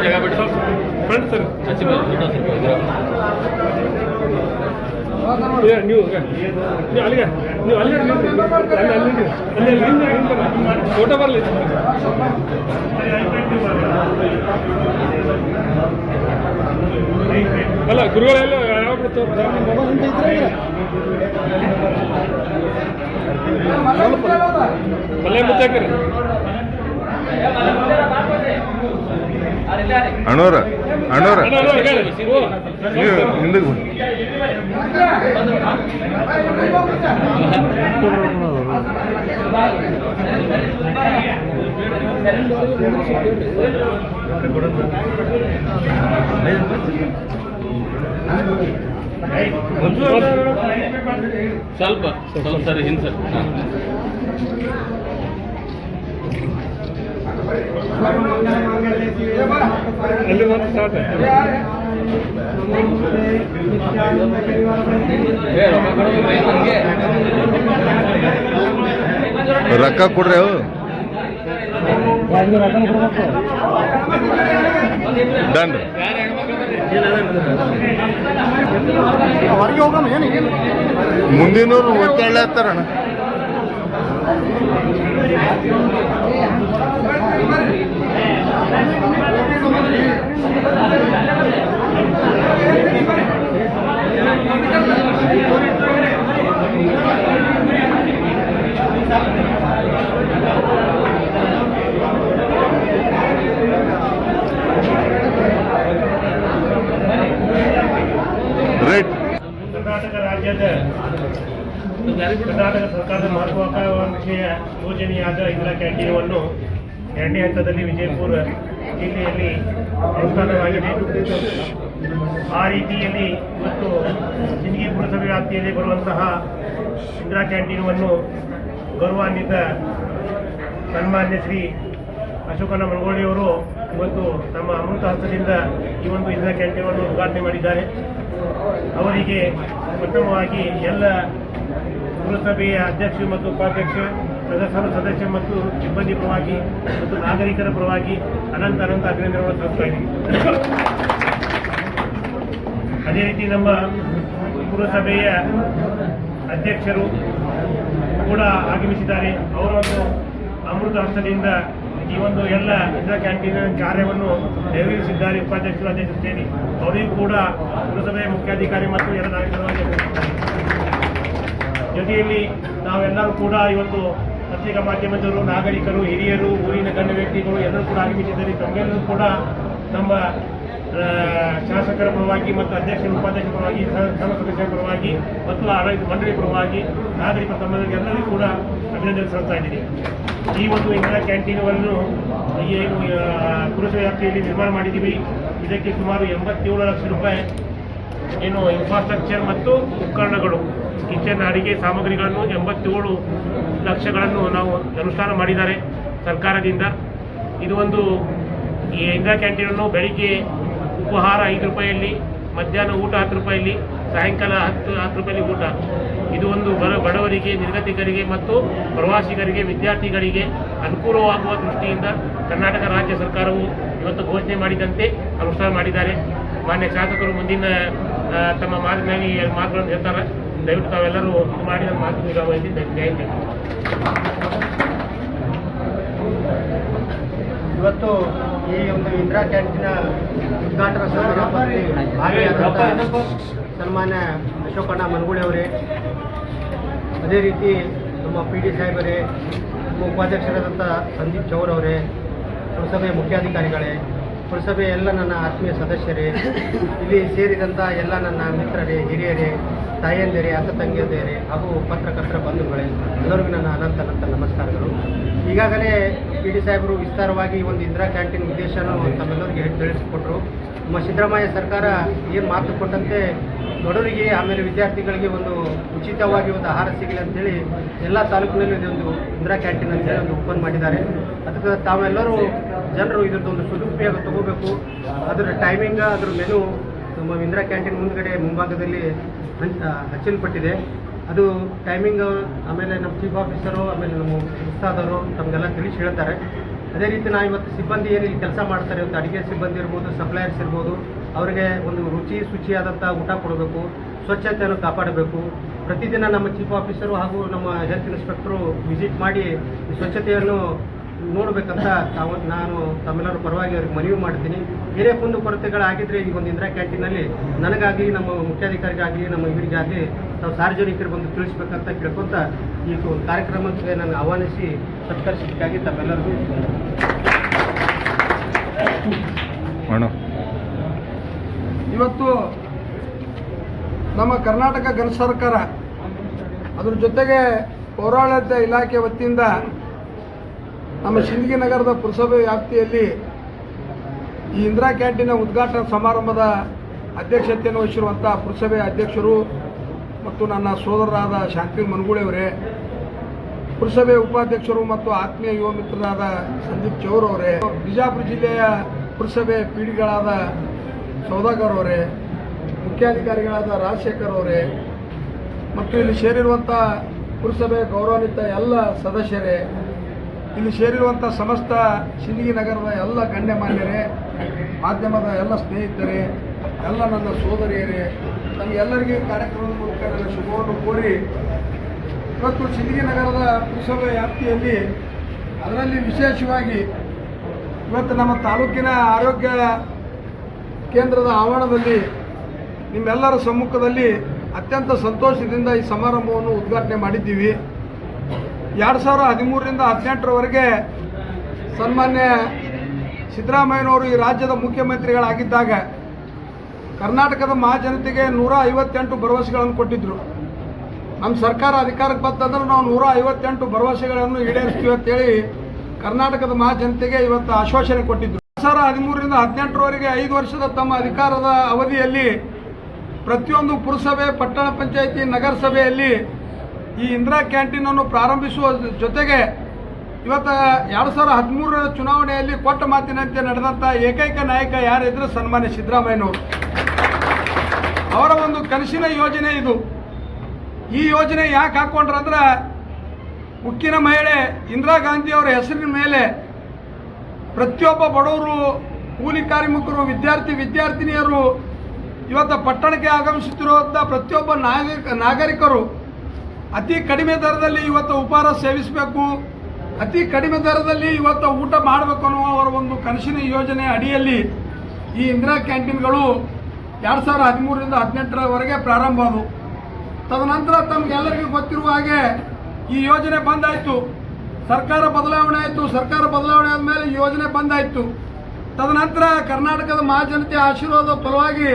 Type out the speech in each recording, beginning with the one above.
जगह बैठ front sir अच्छी बात ನೀವು ಅಲ್ಲಿಗೆ ನೀವು ಅಲ್ಲಿ ಫೋಟೋ ಬರಲಿ ಅಲ್ಲ ಗುರುಗಳೆಲ್ಲ ಯಾವ ಬಿಡ್ತಾರೆ ಮಲ್ಲೆ ಮುತ್ತಾಕರಿ ಅಣ್ಣೋರ ಹಿಂದಕ್ಕೆ ಸ್ವಲ್ಪ ಸರ್ ಹಿಂದೆ ಸರ್ ಅಲ್ಲಿ ಒಂದು ಸ್ಟಾರ್ಟ್ ರೊಕ್ಕ ಕೊಡ್ರಿ ಅವು ಡನ್ ಮುಂದಿನವ್ರು ಒತ್ತಾಳೆ ಹತ್ತಾರಣ ಕರ್ನಾಟಕ ರಾಜ್ಯದ ಕರ್ನಾಟಕ ಸರ್ಕಾರದ ಮಹತ್ವಾಕಾಂಕ್ಷೆಯ ಯೋಜನೆಯಾದ ಇಂದಿರಾ ಕ್ಯಾಂಟೀನವನ್ನು ಎರಡನೇ ಹಂತದಲ್ಲಿ ವಿಜಯಪುರ ಜಿಲ್ಲೆಯಲ್ಲಿ ಅನುಷ್ಠಾನವಾಗಿದೆ. ಆ ರೀತಿಯಲ್ಲಿ ಇವತ್ತು ಸಿಂದಗಿ ಪುರಸಭೆ ವ್ಯಾಪ್ತಿಯಲ್ಲಿ ಬರುವಂತಹ ಇಂದಿರಾ ಕ್ಯಾಂಟೀನವನ್ನು ಗೌರವಾನ್ವಿತ ಸನ್ಮಾನ್ಯ ಶ್ರೀ ಅಶೋಕಣ್ಣ ಮನಗೋಳಿಯವರು ಇವತ್ತು ತಮ್ಮ ಅಮೃತ ಹಸ್ತದಿಂದ ಈ ಒಂದು ಇಂದಿರಾ ಕ್ಯಾಂಟೀನನ್ನು ಉದ್ಘಾಟನೆ ಮಾಡಿದ್ದಾರೆ. ಅವರಿಗೆ ಪ್ರಥಮವಾಗಿ ಎಲ್ಲ ಪುರಸಭೆಯ ಅಧ್ಯಕ್ಷ ಮತ್ತು ಉಪಾಧ್ಯಕ್ಷ ಸದಸ್ಯ ಮತ್ತು ಸಿಬ್ಬಂದಿ ಪರವಾಗಿ ಮತ್ತು ನಾಗರಿಕರ ಪರವಾಗಿ ಅನಂತ ಅಭಿನಂದನೆಗಳನ್ನು ಸಲ್ಲಿಸ್ತಾ ಇದ್ದೀವಿ. ಅದೇ ರೀತಿ ನಮ್ಮ ಪುರಸಭೆಯ ಅಧ್ಯಕ್ಷರು ಕೂಡ ಆಗಮಿಸಿದ್ದಾರೆ. ಅವರನ್ನು ಅಮೃತ ಹಸ್ತದಿಂದ ಈ ಒಂದು ಎಲ್ಲ ಇಂದಿರಾ ಕ್ಯಾಂಟೀನ್ ಕಾರ್ಯವನ್ನು ನೆರವೇರಿಸಿದ್ದಾರೆ. ಉಪಾಧ್ಯಕ್ಷರು ಅಧ್ಯಕ್ಷರು ಸೇರಿ ಅವರಿಗೂ ಕೂಡ ಪುರಸಭೆಯ ಮುಖ್ಯಾಧಿಕಾರಿ ಮತ್ತು ಎಲ್ಲ ನಾಯಕರು ಜೊತೆಯಲ್ಲಿ ನಾವೆಲ್ಲರೂ ಕೂಡ ಇವತ್ತು ಪತ್ರಿಕಾ ಮಾಧ್ಯಮದವರು, ನಾಗರಿಕರು, ಹಿರಿಯರು, ಊರಿನ ಗಣ್ಯ ವ್ಯಕ್ತಿಗಳು ಎಲ್ಲರೂ ಕೂಡ ಆಗಮಿಸಿದ್ದಾರೆ. ತಮ್ಮೆಲ್ಲರೂ ಕೂಡ ನಮ್ಮ ಶಾಸಕರ ಪರವಾಗಿ ಮತ್ತು ಅಧ್ಯಕ್ಷರ ಉಪಾಧ್ಯಕ್ಷರ ಪರವಾಗಿ, ಸಭಾ ಸದಸ್ಯರ ಪರವಾಗಿ ಮತ್ತು ಆಡಳಿತ ಮಂಡಳಿ ಪರವಾಗಿ ನಾಗರಿಕ ಎಲ್ಲರಿಗೂ ಕೂಡ ಅಭಿನಂದನೆ ಸಲ್ಲಿಸ್ತಾ ಇದ್ದೀನಿ. ಈ ಒಂದು ಇಂದಿರಾ ಕ್ಯಾಂಟೀನನ್ನು ಏನು ಪುರಸಭೆ ವ್ಯಾಪ್ತಿಯಲ್ಲಿ ನಿರ್ಮಾಣ ಮಾಡಿದ್ದೀವಿ. ಇದಕ್ಕೆ ಸುಮಾರು 87 ಲಕ್ಷ ರೂಪಾಯಿ ಏನು ಇನ್ಫ್ರಾಸ್ಟ್ರಕ್ಚರ್ ಮತ್ತು ಉಪಕರಣಗಳು, ಕಿಚನ್ ಅಡಿಗೆ ಸಾಮಗ್ರಿಗಳನ್ನು 87 ಲಕ್ಷಗಳನ್ನು ನಾವು ಅನುಷ್ಠಾನ ಮಾಡಿದ್ದಾರೆ ಸರ್ಕಾರದಿಂದ. ಇದು ಒಂದು ಈ ಇಂದಿರಾ ಕ್ಯಾಂಟೀನನ್ನು ಬೆಳಿಗ್ಗೆ ಉಪಹಾರ 5 ರೂಪಾಯಲ್ಲಿ, ಮಧ್ಯಾಹ್ನ ಊಟ 10 ರೂಪಾಯಲ್ಲಿ, ಸಾಯಂಕಾಲ 10 ರೂಪಾಯಲ್ಲಿ ಊಟ. ಇದು ಒಂದು ಬಡವರಿಗೆ, ನಿರ್ಗತಿಕರಿಗೆ ಮತ್ತು ಪ್ರವಾಸಿಗರಿಗೆ, ವಿದ್ಯಾರ್ಥಿಗಳಿಗೆ ಅನುಕೂಲವಾಗುವ ದೃಷ್ಟಿಯಿಂದ ಕರ್ನಾಟಕ ರಾಜ್ಯ ಸರ್ಕಾರವು ಇವತ್ತು ಘೋಷಣೆ ಮಾಡಿದಂತೆ ಅನುಷ್ಠಾನ ಮಾಡಿದ್ದಾರೆ. ಮಾನ್ಯ ಶಾಸಕರು ಮುಂದಿನ ತಮ್ಮ ಮಾತಿನಲ್ಲಿ ಮಾತುಗಳನ್ನು ಹೇಳ್ತಾರೆ. ದಯವಿಟ್ಟು ತಾವೆಲ್ಲರೂ ಇದು ಮಾಡಿ ನನ್ನ ಮಾತು ವಹಿಸಿ ಜಯಂತಿ. ಇವತ್ತು ಈ ಒಂದು ಇಂದಿರಾ ಕ್ಯಾಂಟೀನ ಉದ್ಘಾಟನಾ ಸಮಾರಂಭದಲ್ಲಿ ಭಾಗಿಯಾದಂಥ ಸನ್ಮಾನ್ಯ ಅಶೋಕಣ್ಣ ಮನಗೋಳಿ ಅವರೇ, ಅದೇ ರೀತಿ ನಮ್ಮ PD ಸಾಹೇಬರೇ, ನಮ್ಮ ಉಪಾಧ್ಯಕ್ಷರಾದಂಥ ಸಂದೀಪ್ ಚೌರ್ ಅವರೇ, ಪುರಸಭೆಯ ಮುಖ್ಯಾಧಿಕಾರಿಗಳೇ, ಪುರಸಭೆಯ ಎಲ್ಲ ನನ್ನ ಆತ್ಮೀಯ ಸದಸ್ಯರೇ, ಇಲ್ಲಿ ಸೇರಿದಂಥ ಎಲ್ಲ ನನ್ನ ಮಿತ್ರರೇ, ಹಿರಿಯರೇ, ತಾಯಂದಿರೇ, ಅಕ್ಕ ತಂಗಿಯಂದಿರೇ ಹಾಗೂ ಪತ್ರಕರ್ತರ ಬಂಧುಗಳೇ, ಎಲ್ಲರಿಗೂ ನನ್ನ ಅನಂತ ನಮಸ್ಕಾರಗಳು. ಈಗಾಗಲೇ ಪಿ ಡಿ ಸಾಹೇಬರು ವಿಸ್ತಾರವಾಗಿ ಒಂದು ಇಂದಿರಾ ಕ್ಯಾಂಟೀನ್ ಉದ್ದೇಶನೂ ತಮ್ಮೆಲ್ಲರಿಗೆ ತಿಳಿಸಿಕೊಟ್ರು. ನಮ್ಮ ಸಿದ್ದರಾಮಯ್ಯ ಸರ್ಕಾರ ಏನು ಮಾತು ಕೊಟ್ಟಂತೆ ಬಡವರಿಗೆ ಆಮೇಲೆ ವಿದ್ಯಾರ್ಥಿಗಳಿಗೆ ಒಂದು ಉಚಿತವಾಗಿ ಒಂದು ಆಹಾರ ಸಿಗಲಿ ಅಂತೇಳಿ ಎಲ್ಲ ತಾಲೂಕಿನಲ್ಲಿ ಇದೊಂದು ಇಂದಿರಾ ಕ್ಯಾಂಟೀನ್ ಅಂತೇಳಿ ಒಂದು ಓಪನ್ ಮಾಡಿದ್ದಾರೆ. ಅದಕ್ಕೆ ತಾವೆಲ್ಲರೂ ಜನರು ಇದರದ್ದೊಂದು ಸದುಪಯೋಗ ತಗೋಬೇಕು. ಅದರ ಟೈಮಿಂಗ್, ಅದರ ಮೆನು ನಮ್ಮ ಇಂದಿರಾ ಕ್ಯಾಂಟೀನ್ ಮುಂದ್ಗಡೆ ಮುಂಭಾಗದಲ್ಲಿ ಹಚ್ಚಲ್ಪಟ್ಟಿದೆ. ಅದು ಟೈಮಿಂಗ್ ಆಮೇಲೆ ನಮ್ಮ ಚೀಫ್ ಆಫೀಸರು ಆಮೇಲೆ ನಮ್ಮ ಉಸ್ತಾದರು ತಮಗೆಲ್ಲ ತಿಳಿಸಿ ಹೇಳ್ತಾರೆ. ಅದೇ ರೀತಿ ನಾವು ಇವತ್ತು ಸಿಬ್ಬಂದಿ ಏನು ಇಲ್ಲಿ ಕೆಲಸ ಮಾಡ್ತಾರೆ, ಇವತ್ತು ಅಡುಗೆ ಸಿಬ್ಬಂದಿ ಇರ್ಬೋದು, ಸಪ್ಲೈಯರ್ಸ್ ಇರ್ಬೋದು, ಅವರಿಗೆ ಒಂದು ಶುಚಿಯಾದಂಥ ಊಟ ಕೊಡಬೇಕು, ಸ್ವಚ್ಛತೆಯನ್ನು ಕಾಪಾಡಬೇಕು. ಪ್ರತಿದಿನ ನಮ್ಮ ಚೀಫ್ ಆಫೀಸರು ಹಾಗೂ ನಮ್ಮ ಹೆಲ್ತ್ ಇನ್ಸ್ಪೆಕ್ಟರು ವಿಸಿಟ್ ಮಾಡಿ ಸ್ವಚ್ಛತೆಯನ್ನು ನೋಡಬೇಕಂತ ನಾನು ತಮ್ಮೆಲ್ಲರ ಪರವಾಗಿ ಅವ್ರಿಗೆ ಮನವಿ ಮಾಡ್ತೀನಿ. ಬೇರೆ ಕುಂದು ಕೊರತೆಗಳಾಗಿದ್ದರೆ ಈಗ ಒಂದು ಇಂದಿರಾ ಕ್ಯಾಂಟೀನಲ್ಲಿ ನನಗಾಗಲಿ, ನಮ್ಮ ಮುಖ್ಯಾಧಿಕಾರಿಗಾಗಲಿ, ನಮ್ಮ ಇವರಿಗಾಗಲಿ ನಾವು ಸಾರ್ವಜನಿಕರು ಬಂದು ತಿಳಿಸ್ಬೇಕಂತ ಕೇಳ್ಕೊತ ಈ ಒಂದು ಕಾರ್ಯಕ್ರಮಕ್ಕೆ ನಾನು ಆಹ್ವಾನಿಸಿ ಸತ್ಕರಿಸಿದ್ದಕ್ಕಾಗಿ ತಮ್ಮೆಲ್ಲರಿಗೂ ಇವತ್ತು ನಮ್ಮ ಕರ್ನಾಟಕ ಘನ ಸರ್ಕಾರ ಅದರ ಜೊತೆಗೆ ಪೌರಾಡಳಿತ ಇಲಾಖೆ ವತಿಯಿಂದ ನಮ್ಮ ಸಿಂದಗಿ ನಗರದ ಪುರಸಭೆ ವ್ಯಾಪ್ತಿಯಲ್ಲಿ ಈ ಇಂದಿರಾ ಕ್ಯಾಂಟೀನ್ ಉದ್ಘಾಟನಾ ಸಮಾರಂಭದ ಅಧ್ಯಕ್ಷತೆಯನ್ನು ವಹಿಸಿರುವಂಥ ಪುರಸಭೆ ಅಧ್ಯಕ್ಷರು ಮತ್ತು ನನ್ನ ಸೋದರರಾದ ಶಾಂತಿ ಮನಗೂಳಿಯವರೇ, ಪುರಸಭೆ ಉಪಾಧ್ಯಕ್ಷರು ಮತ್ತು ಆತ್ಮೀಯ ಯುವ ಮಿತ್ರರಾದ ಸಂದೀಪ್ ಚೌರ್ ಅವರೇ, ಬಿಜಾಪುರ ಜಿಲ್ಲೆಯ ಪುರಸಭೆ ಪೀಡಿಗಳಾದ ಸೌದಾಗರ್ ಅವರೇ, ಮುಖ್ಯಾಧಿಕಾರಿಗಳಾದ ರಾಜಶೇಖರ್ ಅವರೇ ಮತ್ತು ಇಲ್ಲಿ ಸೇರಿರುವಂಥ ಪುರಸಭೆ ಗೌರವಾನ್ವಿತ ಎಲ್ಲ ಸದಸ್ಯರೇ, ಇಲ್ಲಿ ಸೇರಿರುವಂಥ ಸಮಸ್ತ ಸಿಂದಗಿ ನಗರದ ಎಲ್ಲ ಗಣ್ಯಮಾನ್ಯರೇ, ಮಾಧ್ಯಮದ ಎಲ್ಲ ಸ್ನೇಹಿತರೇ, ಎಲ್ಲ ನನ್ನ ಸೋದರಿಯರೇ, ನಮಗೆಲ್ಲರಿಗೂ ಕಾರ್ಯಕ್ರಮದ ಮೂಲಕ ನನ್ನ ಶುಭವನ್ನು ಕೋರಿ ಇವತ್ತು ಸಿಂದಗಿ ನಗರದ ಪುರಸಭೆ ವ್ಯಾಪ್ತಿಯಲ್ಲಿ ಅದರಲ್ಲಿ ವಿಶೇಷವಾಗಿ ಇವತ್ತು ನಮ್ಮ ತಾಲೂಕಿನ ಆರೋಗ್ಯ ಕೇಂದ್ರದ ಆವರಣದಲ್ಲಿ ನಿಮ್ಮೆಲ್ಲರ ಸಮ್ಮುಖದಲ್ಲಿ ಅತ್ಯಂತ ಸಂತೋಷದಿಂದ ಈ ಸಮಾರಂಭವನ್ನು ಉದ್ಘಾಟನೆ ಮಾಡಿದ್ದೀವಿ. 2013ರಿಂದ 2018ರವರೆಗೆ ಸನ್ಮಾನ್ಯ ಸಿದ್ದರಾಮಯ್ಯನವರು ಈ ರಾಜ್ಯದ ಮುಖ್ಯಮಂತ್ರಿಗಳಾಗಿದ್ದಾಗ ಕರ್ನಾಟಕದ ಮಹಾಜನತೆಗೆ 158 ಭರವಸೆಗಳನ್ನು ಕೊಟ್ಟಿದ್ದರು. ನಮ್ಮ ಸರ್ಕಾರ ಅಧಿಕಾರಕ್ಕೆ ಬಂತಂದ್ರೆ ನಾವು 158 ಭರವಸೆಗಳನ್ನು ಈಡೇರಿಸ್ತೀವಿ ಅಂತೇಳಿ ಕರ್ನಾಟಕದ ಮಹಾಜನತೆಗೆ ಇವತ್ತು ಆಶ್ವಾಸನೆ ಕೊಟ್ಟಿದ್ದರು. 2013ರಿಂದ 2018ರವರೆಗೆ 5 ವರ್ಷದ ತಮ್ಮ ಅಧಿಕಾರದ ಅವಧಿಯಲ್ಲಿ ಪ್ರತಿಯೊಂದು ಪುರಸಭೆ, ಪಟ್ಟಣ ಪಂಚಾಯಿತಿ, ನಗರಸಭೆಯಲ್ಲಿ ಈ ಇಂದಿರಾ ಕ್ಯಾಂಟೀನನ್ನು ಪ್ರಾರಂಭಿಸುವ ಜೊತೆಗೆ ಇವತ್ತು 2013ರ ಚುನಾವಣೆಯಲ್ಲಿ ಕೊಟ್ಟ ಮಾತಿನಂತೆ ನಡೆದಂಥ ಏಕೈಕ ನಾಯಕ ಯಾರಿದ್ರೆ ಸನ್ಮಾನ್ಯ ಸಿದ್ದರಾಮಯ್ಯನವರು. ಅವರ ಒಂದು ಕನಸಿನ ಯೋಜನೆ ಇದು. ಈ ಯೋಜನೆ ಯಾಕೆ ಹಾಕ್ಕೊಂಡ್ರಂದ್ರೆ ಉಕ್ಕಿನ ಮಹಿಳೆ ಇಂದಿರಾ ಗಾಂಧಿ ಅವರ ಹೆಸರಿನ ಮೇಲೆ ಪ್ರತಿಯೊಬ್ಬ ಬಡವರು, ಕೂಲಿ ಕಾರ್ಮಿಕರು, ವಿದ್ಯಾರ್ಥಿನಿಯರು, ಇವತ್ತು ಪಟ್ಟಣಕ್ಕೆ ಆಗಮಿಸುತ್ತಿರುವಂಥ ಪ್ರತಿಯೊಬ್ಬ ನಾಗರಿಕರು ಅತಿ ಕಡಿಮೆ ದರದಲ್ಲಿ ಇವತ್ತು ಉಪಹಾರ ಸೇವಿಸಬೇಕು, ಅತಿ ಕಡಿಮೆ ದರದಲ್ಲಿ ಇವತ್ತು ಊಟ ಮಾಡಬೇಕು ಅನ್ನುವ ಅವರ ಒಂದು ಕನಸಿನ ಯೋಜನೆ ಅಡಿಯಲ್ಲಿ ಈ ಇಂದಿರಾ ಕ್ಯಾಂಟೀನ್ಗಳು 2013ರಿಂದ 2018ರವರೆಗೆ ಪ್ರಾರಂಭ ಆದವು. ತದನಂತರ ತಮಗೆಲ್ಲರಿಗೂ ಗೊತ್ತಿರುವ ಹಾಗೆ ಈ ಯೋಜನೆ ಬಂದಾಯಿತು. ಸರ್ಕಾರ ಬದಲಾವಣೆ ಆಯಿತು. ಸರ್ಕಾರ ಬದಲಾವಣೆ ಆದಮೇಲೆ ಈ ಯೋಜನೆ ಬಂದಾಯಿತು. ತದನಂತರ ಕರ್ನಾಟಕದ ಮಹಾಜನತೆ ಆಶೀರ್ವಾದ ಫಲವಾಗಿ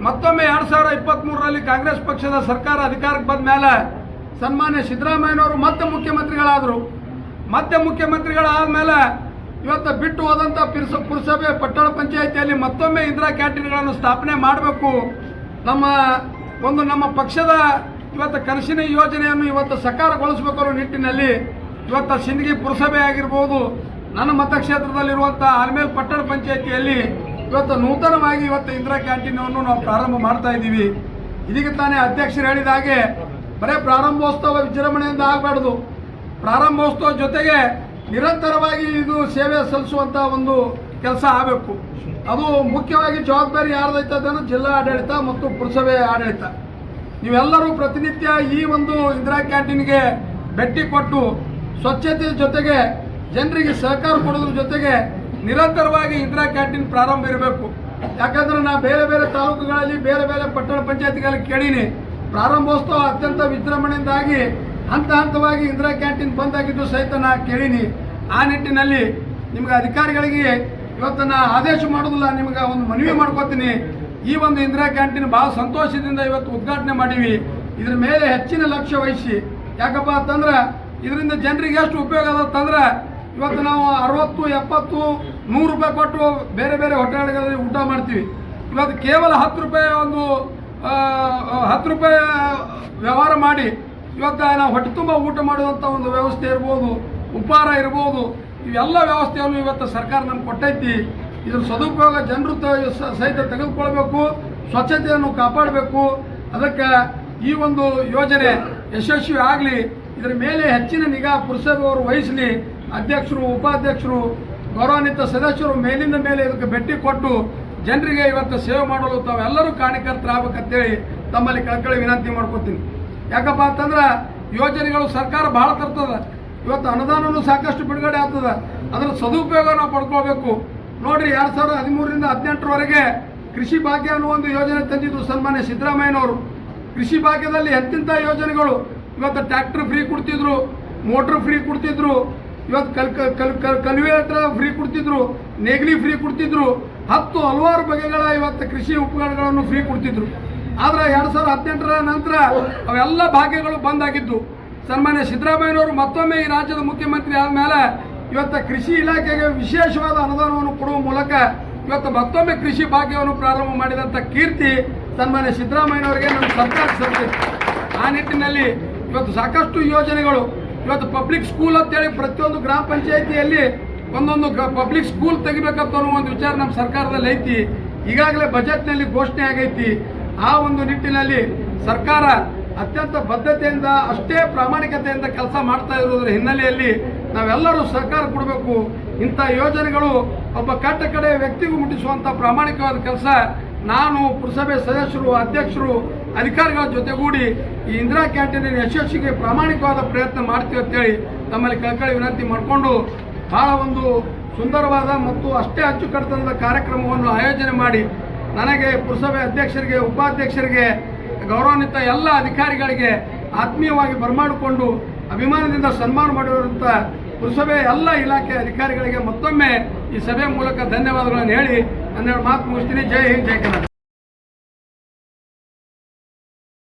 ಮತ್ತೊಮ್ಮೆ 2023ರಲ್ಲಿ ಕಾಂಗ್ರೆಸ್ ಪಕ್ಷದ ಸರ್ಕಾರ ಅಧಿಕಾರಕ್ಕೆ ಬಂದ ಮೇಲೆ ಸನ್ಮಾನ್ಯ ಸಿದ್ದರಾಮಯ್ಯನವರು ಮತ್ತೆ ಮುಖ್ಯಮಂತ್ರಿಗಳಾದರು. ಮತ್ತೆ ಮುಖ್ಯಮಂತ್ರಿಗಳಾದ ಮೇಲೆ ಇವತ್ತು ಬಿಟ್ಟು ಹೋದಂಥ ಪುರಸಭೆ, ಪಟ್ಟಣ ಪಂಚಾಯಿತಿಯಲ್ಲಿ ಮತ್ತೊಮ್ಮೆ ಇಂದಿರಾ ಕ್ಯಾಂಟೀನ್ಗಳನ್ನು ಸ್ಥಾಪನೆ ಮಾಡಬೇಕು, ನಮ್ಮ ಪಕ್ಷದ ಇವತ್ತು ಕನಸಿನ ಯೋಜನೆಯನ್ನು ಇವತ್ತು ಸಕಾರಗೊಳಿಸಬೇಕು ಅನ್ನೋ ನಿಟ್ಟಿನಲ್ಲಿ ಇವತ್ತು ಸಿಂದಗಿ ಪುರಸಭೆ ಆಗಿರ್ಬೋದು, ನನ್ನ ಮತಕ್ಷೇತ್ರದಲ್ಲಿರುವಂಥ ಆಲ್ಮೇಲ್ ಪಟ್ಟಣ ಪಂಚಾಯಿತಿಯಲ್ಲಿ ಇವತ್ತು ನೂತನವಾಗಿ ಇವತ್ತು ಇಂದಿರಾ ಕ್ಯಾಂಟೀನನ್ನು ನಾವು ಪ್ರಾರಂಭ ಮಾಡ್ತಾ ಇದ್ದೀವಿ. ಇದೀಗ ತಾನೇ ಅಧ್ಯಕ್ಷರು ಹೇಳಿದ ಹಾಗೆ ಬರೀ ಪ್ರಾರಂಭೋತ್ಸವ ವಿಜೃಂಭಣೆಯಿಂದ ಆಗಬಾರ್ದು. ಪ್ರಾರಂಭೋತ್ಸವ ಜೊತೆಗೆ ನಿರಂತರವಾಗಿ ಇದು ಸೇವೆ ಸಲ್ಲಿಸುವಂಥ ಒಂದು ಕೆಲಸ ಆಗಬೇಕು. ಅದು ಮುಖ್ಯವಾಗಿ ಜವಾಬ್ದಾರಿ ಯಾರ್ದೈತೆ ಅದನ್ನು ಜಿಲ್ಲಾ ಆಡಳಿತ ಮತ್ತು ಪುರಸಭೆ ಆಡಳಿತ. ನೀವೆಲ್ಲರೂ ಪ್ರತಿನಿತ್ಯ ಈ ಒಂದು ಇಂದಿರಾ ಕ್ಯಾಂಟೀನ್ಗೆ ಭೇಟಿ ಕೊಟ್ಟು ಸ್ವಚ್ಛತೆ ಜೊತೆಗೆ ಜನರಿಗೆ ಸಹಕಾರ ಕೊಡೋದ್ರ ಜೊತೆಗೆ ನಿರಂತರವಾಗಿ ಇಂದಿರಾ ಕ್ಯಾಂಟೀನ್ ಪ್ರಾರಂಭ ಇರಬೇಕು. ಯಾಕಂದ್ರೆ ನಾ ಬೇರೆ ಬೇರೆ ತಾಲೂಕುಗಳಲ್ಲಿ, ಬೇರೆ ಬೇರೆ ಪಟ್ಟಣ ಪಂಚಾಯತಿಗಳಲ್ಲಿ ಕೇಳೀನಿ, ಪ್ರಾರಂಭೋತ್ಸವ ಅತ್ಯಂತ ವಿಜೃಂಭಣೆಯಿಂದಾಗಿ ಹಂತ ಹಂತವಾಗಿ ಇಂದಿರಾ ಕ್ಯಾಂಟೀನ್ ಬಂದಾಗಿದ್ದು ಸಹಿತ ನಾ ಕೇಳೀನಿ. ಆ ನಿಟ್ಟಿನಲ್ಲಿ ನಿಮಗೆ ಅಧಿಕಾರಿಗಳಿಗೆ ಇವತ್ತನ್ನ ಆದೇಶ ಮಾಡೋದಿಲ್ಲ, ನಿಮ್ಗೆ ಒಂದು ಮನವಿ ಮಾಡ್ಕೋತೀನಿ. ಈ ಒಂದು ಇಂದಿರಾ ಕ್ಯಾಂಟೀನ್ ಭಾಳ ಸಂತೋಷದಿಂದ ಇವತ್ತು ಉದ್ಘಾಟನೆ ಮಾಡೀವಿ. ಇದ್ರ ಮೇಲೆ ಹೆಚ್ಚಿನ ಲಕ್ಷ್ಯ ವಹಿಸಿ, ಯಾಕಪ್ಪ ಅಂತಂದ್ರೆ ಇದರಿಂದ ಜನರಿಗೆ ಎಷ್ಟು ಉಪಯೋಗ ಅದಂತಂದ್ರೆ ಇವತ್ತು ನಾವು 60, 70, 100 ರೂಪಾಯಿ ಕೊಟ್ಟು ಬೇರೆ ಬೇರೆ ಹೋಟೆಲ್ಗಳಲ್ಲಿ ಊಟ ಮಾಡ್ತೀವಿ. ಇವತ್ತು ಕೇವಲ 10 ರೂಪಾಯಿ ಒಂದು 10 ರೂಪಾಯಿ ವ್ಯವಹಾರ ಮಾಡಿ ಇವತ್ತು ನಾವು ಹೊಟ್ಟೆ ತುಂಬ ಊಟ ಮಾಡುವಂಥ ಒಂದು ವ್ಯವಸ್ಥೆ ಇರ್ಬೋದು, ಉಪಹಾರ ಇರ್ಬೋದು, ಇವೆಲ್ಲ ವ್ಯವಸ್ಥೆಯನ್ನು ಇವತ್ತು ಸರ್ಕಾರ ನಮ್ಗೆ ಕೊಟ್ಟೈತಿ. ಇದ್ರ ಸದುಪಯೋಗ ಜನರು ಸಹಿತ ತೆಗೆದುಕೊಳ್ಬೇಕು, ಸ್ವಚ್ಛತೆಯನ್ನು ಕಾಪಾಡಬೇಕು. ಅದಕ್ಕೆ ಈ ಒಂದು ಯೋಜನೆ ಯಶಸ್ವಿ ಆಗಲಿ, ಇದರ ಮೇಲೆ ಹೆಚ್ಚಿನ ನಿಗಾ ಪುರಸಭೆ ಅವರು ವಹಿಸಲಿ. ಅಧ್ಯಕ್ಷರು, ಉಪಾಧ್ಯಕ್ಷರು, ಗೌರವಾನ್ವಿತ ಸದಸ್ಯರು ಮೇಲಿಂದ ಮೇಲೆ ಇದಕ್ಕೆ ಭೇಟಿ ಕೊಟ್ಟು ಜನರಿಗೆ ಇವತ್ತು ಸೇವೆ ಮಾಡಲು ತಾವೆಲ್ಲರೂ ಕಾರಣಕರ್ತರಾಗಬೇಕಂತೇಳಿ ತಮ್ಮಲ್ಲಿ ಕಳಕಳಿ ವಿನಂತಿ ಮಾಡ್ಕೊತೀನಿ. ಯಾಕಪ್ಪ ಅಂತಂದ್ರೆ ಯೋಜನೆಗಳು ಸರ್ಕಾರ ಭಾಳ ತರ್ತದೆ. ಇವತ್ತು ಅನುದಾನವೂ ಸಾಕಷ್ಟು ಬಿಡುಗಡೆ ಆಗ್ತದೆ, ಅದರ ಸದುಪಯೋಗ ನಾವು ಪಡ್ಕೊಳ್ಬೇಕು. ನೋಡ್ರಿ, 2013ರಿಂದ 2018ರವರೆಗೆ ಕೃಷಿ ಭಾಗ್ಯ ಅನ್ನೋ ಒಂದು ಯೋಜನೆ ತಂದಿದ್ದು ಸನ್ಮಾನ್ಯ ಸಿದ್ದರಾಮಯ್ಯನವರು. ಕೃಷಿ ಭಾಗ್ಯದಲ್ಲಿ ಎಂತಿಂಥ ಯೋಜನೆಗಳು, ಇವತ್ತು ಟ್ರ್ಯಾಕ್ಟರ್ ಫ್ರೀ ಕೊಡ್ತಿದ್ರು, ಮೋಟ್ರ್ ಫ್ರೀ ಕೊಡ್ತಿದ್ರು, ಇವತ್ತು ಕಲ್ವೇಟರ್ ಫ್ರೀ ಕೊಡ್ತಿದ್ರು, ನೇಗಿಲಿ ಫ್ರೀ ಕೊಡ್ತಿದ್ರು, ಹಲವಾರು ಬಗೆಗಳ ಇವತ್ತು ಕೃಷಿ ಉಪಕರಣಗಳನ್ನು ಫ್ರೀ ಕೊಡ್ತಿದ್ರು. ಆದರೆ 2018ರ ನಂತರ ಅವೆಲ್ಲ ಭಾಗ್ಯಗಳು ಬಂದಾಗಿದ್ದು. ಸನ್ಮಾನ್ಯ ಸಿದ್ದರಾಮಯ್ಯನವರು ಮತ್ತೊಮ್ಮೆ ಈ ರಾಜ್ಯದ ಮುಖ್ಯಮಂತ್ರಿ ಆದಮೇಲೆ ಇವತ್ತು ಕೃಷಿ ಇಲಾಖೆಗೆ ವಿಶೇಷವಾದ ಅನುದಾನವನ್ನು ಕೊಡುವ ಮೂಲಕ ಇವತ್ತು ಮತ್ತೊಮ್ಮೆ ಕೃಷಿ ಭಾಗ್ಯವನ್ನು ಪ್ರಾರಂಭ ಮಾಡಿದಂಥ ಕೀರ್ತಿ ಸನ್ಮಾನ್ಯ ಸಿದ್ದರಾಮಯ್ಯನವರಿಗೆ ನಮ್ಮ ಸರ್ಕಾರ ಸಲ್ಲಿಸಿದೆ. ಆ ನಿಟ್ಟಿನಲ್ಲಿ ಇವತ್ತು ಸಾಕಷ್ಟು ಯೋಜನೆಗಳು, ಇವತ್ತು ಪಬ್ಲಿಕ್ ಸ್ಕೂಲ್ ಅಂತೇಳಿ ಪ್ರತಿಯೊಂದು ಗ್ರಾಮ ಪಂಚಾಯಿತಿಯಲ್ಲಿ ಒಂದೊಂದು ಪಬ್ಲಿಕ್ ಸ್ಕೂಲ್ ತೆಗಿಬೇಕಂತ ಅನ್ನೋ ಒಂದು ವಿಚಾರ ನಮ್ಮ ಸರ್ಕಾರದಲ್ಲಿ ಐತಿ. ಈಗಾಗಲೇ ಬಜೆಟ್ನಲ್ಲಿ ಘೋಷಣೆ ಆಗೈತಿ. ಆ ಒಂದು ನಿಟ್ಟಿನಲ್ಲಿ ಸರ್ಕಾರ ಅತ್ಯಂತ ಬದ್ಧತೆಯಿಂದ, ಅಷ್ಟೇ ಪ್ರಾಮಾಣಿಕತೆಯಿಂದ ಕೆಲಸ ಮಾಡ್ತಾ ಇರೋದ್ರ ಹಿನ್ನೆಲೆಯಲ್ಲಿ ನಾವೆಲ್ಲರೂ ಸಹಕಾರ ಕೊಡಬೇಕು. ಇಂಥ ಯೋಜನೆಗಳು ಒಬ್ಬ ಕಡೆ ವ್ಯಕ್ತಿಗೂ ಮುಟ್ಟಿಸುವಂಥ ಪ್ರಾಮಾಣಿಕವಾದ ಕೆಲಸ ನಾನು ಪುರಸಭೆ ಸದಸ್ಯರು, ಅಧ್ಯಕ್ಷರು, ಅಧಿಕಾರಿಗಳ ಜೊತೆಗೂಡಿ ಈ ಇಂದಿರಾ ಕ್ಯಾಂಟೀನಿನ ಯಶಸ್ಸಿಗೆ ಪ್ರಾಮಾಣಿಕವಾದ ಪ್ರಯತ್ನ ಮಾಡ್ತೀವಿ ಅಂತೇಳಿ ತಮ್ಮಲ್ಲಿ ಕಳಕಳಿ ವಿನಂತಿ ಮಾಡಿಕೊಂಡು ಭಾಳ ಒಂದು ಸುಂದರವಾದ ಮತ್ತು ಅಷ್ಟೇ ಅಚ್ಚುಕಟ್ಟುತನದ ಕಾರ್ಯಕ್ರಮವನ್ನು ಆಯೋಜನೆ ಮಾಡಿ ನನಗೆ, ಪುರಸಭೆ ಅಧ್ಯಕ್ಷರಿಗೆ, ಉಪಾಧ್ಯಕ್ಷರಿಗೆ, ಗೌರವಾನ್ವಿತ ಎಲ್ಲ ಅಧಿಕಾರಿಗಳಿಗೆ ಆತ್ಮೀಯವಾಗಿ ಬರಮಾಡಿಕೊಂಡು ಅಭಿಮಾನದಿಂದ ಸನ್ಮಾನ ಮಾಡಿರುವಂಥ ಪುರಸಭೆ ಎಲ್ಲ ಇಲಾಖೆ ಅಧಿಕಾರಿಗಳಿಗೆ ಮತ್ತೊಮ್ಮೆ ಈ ಸಭೆ ಮೂಲಕ ಧನ್ಯವಾದಗಳನ್ನು ಹೇಳಿ 12 ಮಾತು ಮುಗಿಸ್ತೀನಿ. ಜೈ ಹಿಂದ್, ಜೈ ಕರ್ನಾಟಕ.